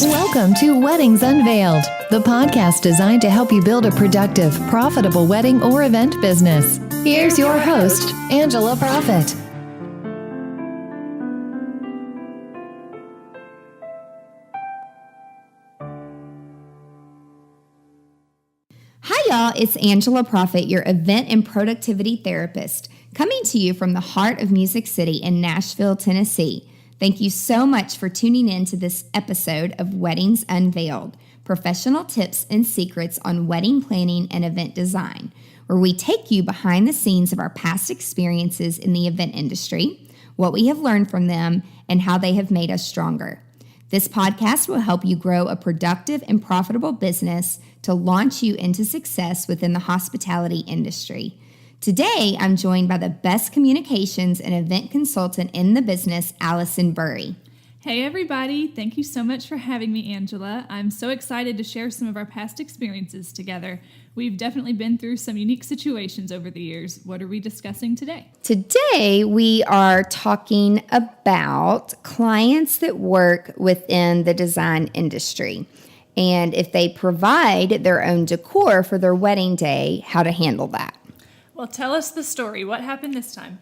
Welcome to Weddings Unveiled, the podcast designed to help you build a productive, profitable wedding or event business. Here's your host, Angela Profit. Hi, y'all. It's Angela Profit, your event and productivity therapist, coming to you from the heart of Music City in Nashville, Tennessee. Thank you so much for tuning in to this episode of Weddings Unveiled, professional tips and secrets on wedding planning and event design, where we take you behind the scenes of our past experiences in the event industry, what we have learned from them, and how they have made us stronger. This podcast will help you grow a productive and profitable business to launch you into success within the hospitality industry. Today, I'm joined by the best communications and event consultant in the business, Alison Burry. Hey everybody, thank you so much for having me, Angela. I'm so excited to share some of our past experiences together. We've definitely been through some unique situations over the years. What are we discussing today? Today, we are talking about clients that work within the design industry, and if they provide their own decor for their wedding day, how to handle that. Well, tell us the story. What happened this time?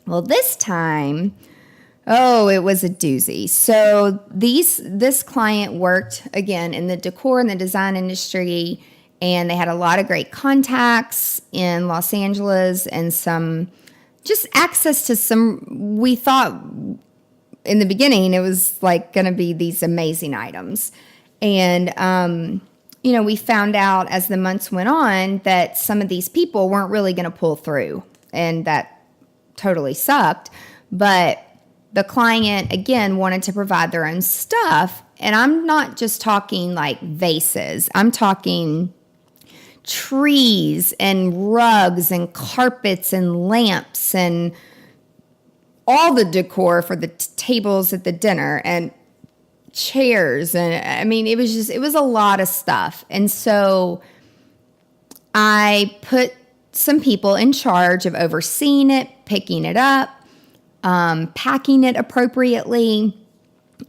Well, this time, it was a doozy. So this client worked, again, in the decor and the design industry, and they had a lot of great contacts in Los Angeles and some just access to some, we thought in the beginning it was like going to be these amazing items. And, we found out as the months went on that some of these people weren't really going to pull through, and that totally sucked. But the client, again, wanted to provide their own stuff, and I'm not just talking like vases. I'm talking trees and rugs and carpets and lamps and all the decor for the tables at the dinner and chairs. And I mean, it was a lot of stuff. And so I put some people in charge of overseeing it, picking it up, packing it appropriately.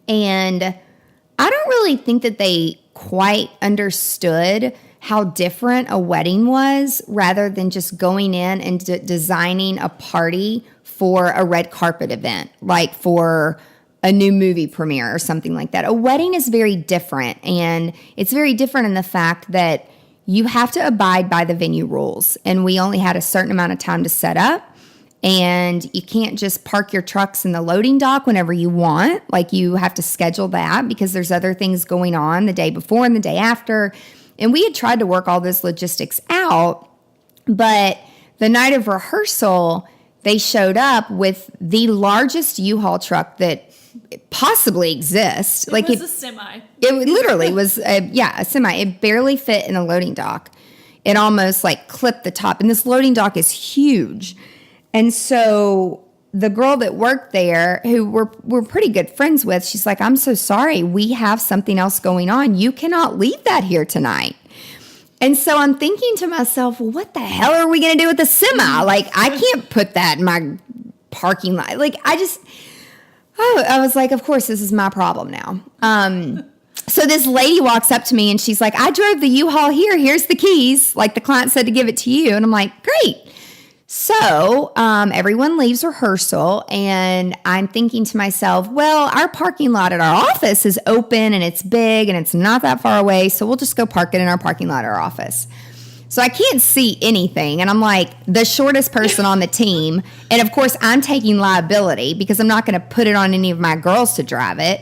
And I don't really think that they quite understood how different a wedding was, rather than just going in and designing a party for a red carpet event, like for a new movie premiere or something like that. A wedding is very different, and it's very different in the fact that you have to abide by the venue rules, and we only had a certain amount of time to set up, and you can't just park your trucks in the loading dock whenever you want. Like, you have to schedule that because there's other things going on the day before and the day after, and we had tried to work all this logistics out, but the night of rehearsal, they showed up with the largest U-Haul truck that possibly exists. It was a semi. It literally was a semi. It barely fit in a loading dock. It almost like clipped the top. And this loading dock is huge. And so the girl that worked there, who we're pretty good friends with, she's like, "I'm so sorry. We have something else going on. You cannot leave that here tonight." And so I'm thinking to myself, well, what the hell are we going to do with the semi? Like, I can't put that in my parking lot. Like, I was like, of course, this is my problem now. So this lady walks up to me and she's like, "I drove the U-Haul here. Here's the keys. Like, the client said to give it to you." And I'm like, great. So everyone leaves rehearsal, and I'm thinking to myself, well, our parking lot at our office is open and it's big and it's not that far away, so we'll just go park it in our parking lot at our office. So I can't see anything, and I'm like the shortest person on the team, and of course I'm taking liability because I'm not going to put it on any of my girls to drive it.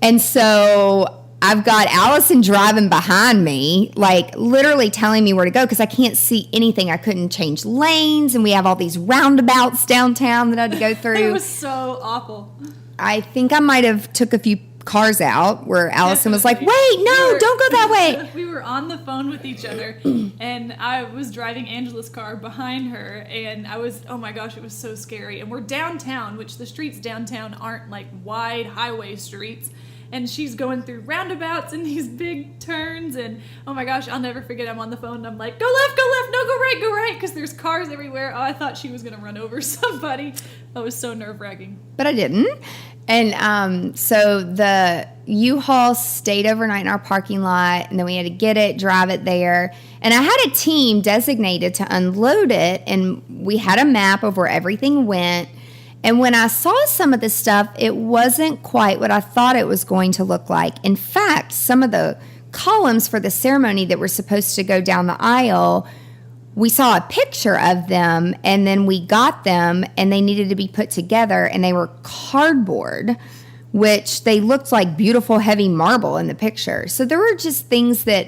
And so I've got Alison driving behind me, like literally telling me where to go because I can't see anything. I couldn't change lanes, and we have all these roundabouts downtown that I had to go through. It was so awful. I think I might have took a few cars out where Alison was like, "Wait, no, don't go that way." We were on the phone with each other, and I was driving Angela's car behind her, and oh my gosh, it was so scary. And we're downtown, which the streets downtown aren't like wide highway streets. and she's going through roundabouts and these big turns, and oh my gosh, I'll never forget, I'm on the phone and I'm like, go left, no, go right, because there's cars everywhere. Oh, I thought she was going to run over somebody. That was so nerve-wracking. But I didn't. And so the U-Haul stayed overnight in our parking lot, and then we had to get it, drive it there. And I had a team designated to unload it, and we had a map of where everything went. And when I saw some of the stuff, it wasn't quite what I thought it was going to look like. In fact, some of the columns for the ceremony that were supposed to go down the aisle, we saw a picture of them, and then we got them, and they needed to be put together, and they were cardboard, which they looked like beautiful heavy marble in the picture. So there were just things that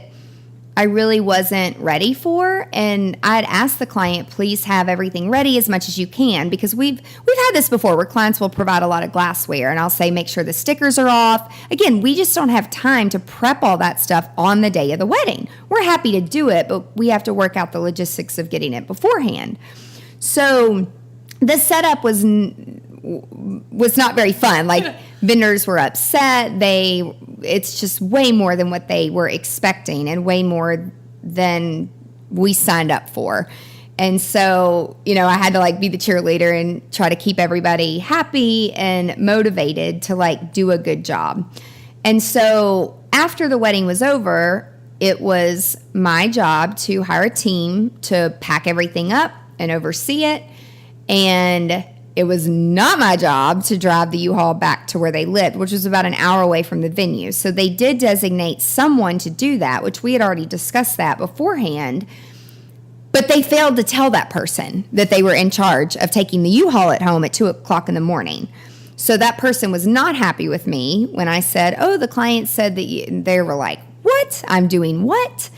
I really wasn't ready for, and I'd asked the client, please have everything ready as much as you can, because we've had this before where clients will provide a lot of glassware, and I'll say make sure the stickers are off. Again, we just don't have time to prep all that stuff on the day of the wedding. We're happy to do it, but we have to work out the logistics of getting it beforehand. So the setup was not very fun. Like, vendors were upset. It's just way more than what they were expecting and way more than we signed up for. And so, I had to be the cheerleader and try to keep everybody happy and motivated to do a good job. And so after the wedding was over, it was my job to hire a team to pack everything up and oversee it. And it was not my job to drive the U-Haul back to where they lived, which was about an hour away from the venue. So they did designate someone to do that, which we had already discussed that beforehand. But they failed to tell that person that they were in charge of taking the U-Haul at home at 2 o'clock in the morning. So that person was not happy with me when I said, oh, the client said that they were like, what? I'm doing what?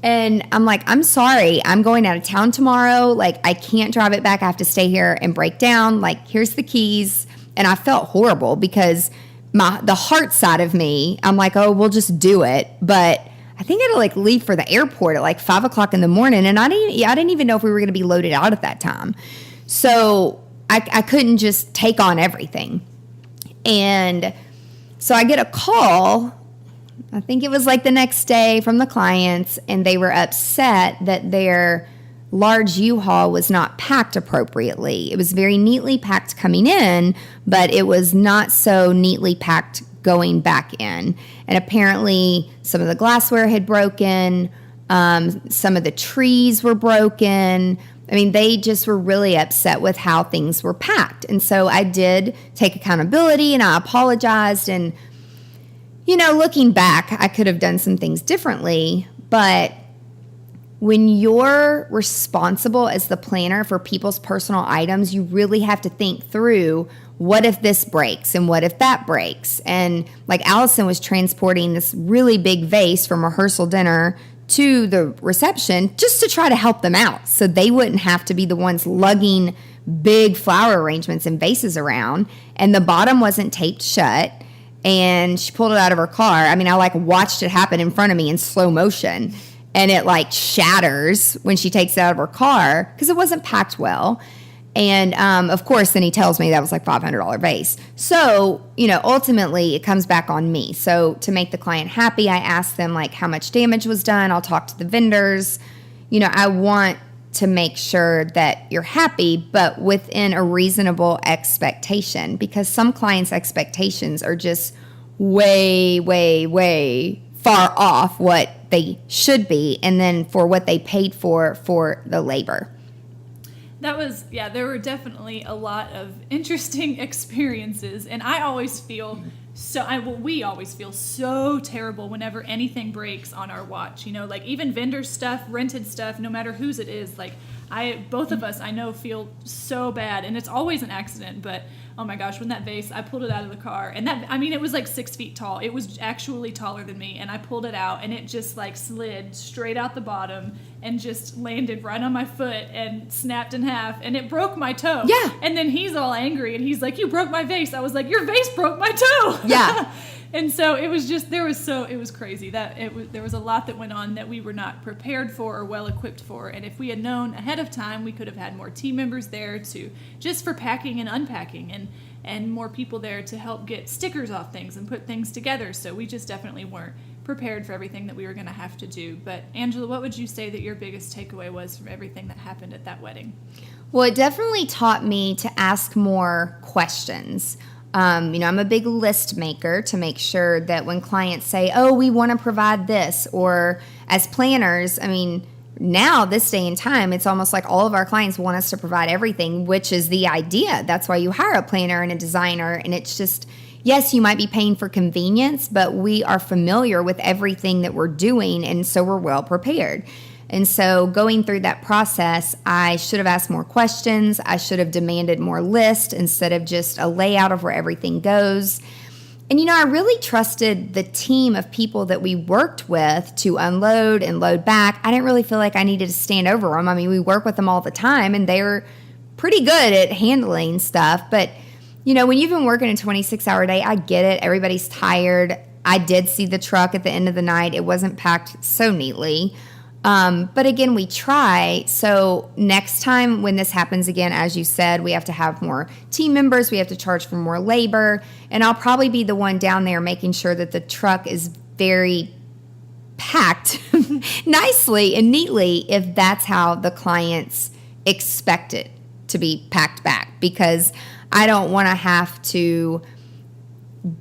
And I'm like, I'm sorry, I'm going out of town tomorrow. I can't drive it back. I have to stay here and break down. Here's the keys. And I felt horrible because the heart side of me, I'm like, oh, we'll just do it. But I think I had to leave for the airport at 5 o'clock in the morning. And I didn't even know if we were going to be loaded out at that time. So I couldn't just take on everything. And so I get a call, I think it was the next day, from the clients, and they were upset that their large U-Haul was not packed appropriately. It was very neatly packed coming in, but it was not so neatly packed going back in. And apparently some of the glassware had broken, some of the trees were broken. I mean, they just were really upset with how things were packed. And so I did take accountability, and I apologized, and looking back, I could have done some things differently, but when you're responsible as the planner for people's personal items, you really have to think through, what if this breaks and what if that breaks? And Alison was transporting this really big vase from rehearsal dinner to the reception just to try to help them out so they wouldn't have to be the ones lugging big flower arrangements and vases around. And the bottom wasn't taped shut. And she pulled it out of her car. I mean, I watched it happen in front of me in slow motion, and it shatters when she takes it out of her car because it wasn't packed well. And of course, then he tells me that was $500 vase. So, ultimately it comes back on me. So to make the client happy, I asked them how much damage was done. I'll talk to the vendors. I want to make sure that you're happy, but within a reasonable expectation, because some clients' expectations are just way, way, way far off what they should be, and then for what they paid for the labor. That was, there were definitely a lot of interesting experiences, and I always feel we always feel so terrible whenever anything breaks on our watch, even vendor stuff, rented stuff, no matter whose it is, both of us, I know, feel so bad, and it's always an accident, but oh my gosh, when that vase, I pulled it out of the car, and it was 6 feet tall. It was actually taller than me, and I pulled it out, and it just slid straight out the bottom and just landed right on my foot and snapped in half, and it broke my toe. Yeah. And then he's all angry, and he's like, you broke my vase. I was like, your vase broke my toe. Yeah. And so it was just, it was crazy. There was a lot that went on that we were not prepared for or well equipped for. And if we had known ahead of time, we could have had more team members there just for packing and unpacking. and more people there to help get stickers off things and put things together. So we just definitely weren't prepared for everything that we were going to have to do. But Angela, what would you say that your biggest takeaway was from everything that happened at that wedding? Well, it definitely taught me to ask more questions. I'm a big list maker to make sure that when clients say, oh, we want to provide this, or as planners, now this day and time, it's almost like all of our clients want us to provide everything, which is the idea. That's why you hire a planner and a designer. And it's just, yes, you might be paying for convenience, but we are familiar with everything that we're doing. And so we're well prepared. And so going through that process, I should have asked more questions. I should have demanded more lists instead of just a layout of where everything goes. And, I really trusted the team of people that we worked with to unload and load back. I didn't really feel like I needed to stand over them. We work with them all the time, and they were pretty good at handling stuff. But, when you've been working a 26-hour day, I get it. Everybody's tired. I did see the truck at the end of the night. It wasn't packed so neatly. But again, we try. So next time when this happens again, as you said, we have to have more team members. We have to charge for more labor. And I'll probably be the one down there making sure that the truck is very packed nicely and neatly if that's how the clients expect it to be packed back. Because I don't want to have to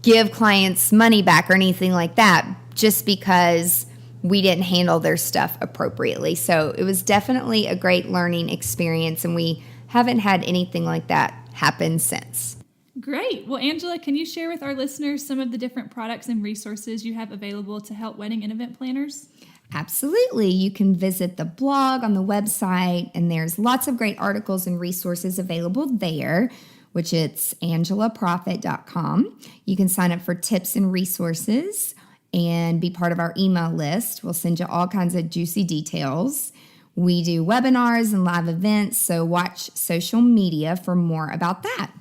give clients money back or anything like that just because we didn't handle their stuff appropriately. So it was definitely a great learning experience, and we haven't had anything like that happen since. Great. Well, Angela, can you share with our listeners some of the different products and resources you have available to help wedding and event planners? Absolutely. You can visit the blog on the website, and there's lots of great articles and resources available there, which it's angelaprofit.com. You can sign up for tips and resources and be part of our email list. We'll send you all kinds of juicy details. We do webinars and live events, so watch social media for more about that.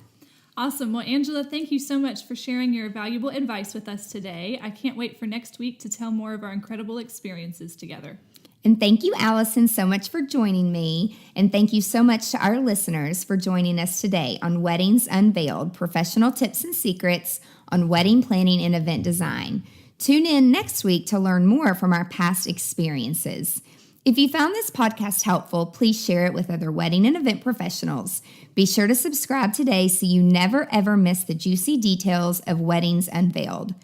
Awesome. Well, Angela, thank you so much for sharing your valuable advice with us today. I can't wait for next week to tell more of our incredible experiences together. And thank you, Alison, so much for joining me. And thank you so much to our listeners for joining us today on Weddings Unveiled, professional tips and secrets on wedding planning and event design. Tune in next week to learn more from our past experiences. If you found this podcast helpful, please share it with other wedding and event professionals. Be sure to subscribe today so you never ever miss the juicy details of Weddings Unveiled.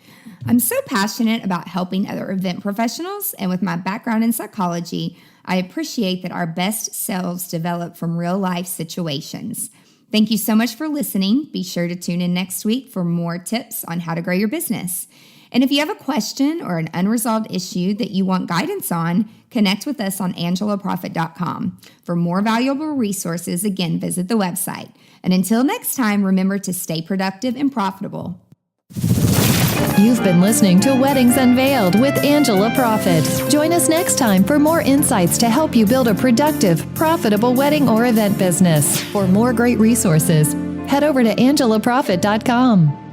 I'm so passionate about helping other event professionals, and with my background in psychology, I appreciate that our best selves develop from real life situations. Thank you so much for listening. Be sure to tune in next week for more tips on how to grow your business. And if you have a question or an unresolved issue that you want guidance on, connect with us on angelaprofit.com. For more valuable resources, again, visit the website. And until next time, remember to stay productive and profitable. You've been listening to Weddings Unveiled with Angela Profit. Join us next time for more insights to help you build a productive, profitable wedding or event business. For more great resources, head over to angelaprofit.com.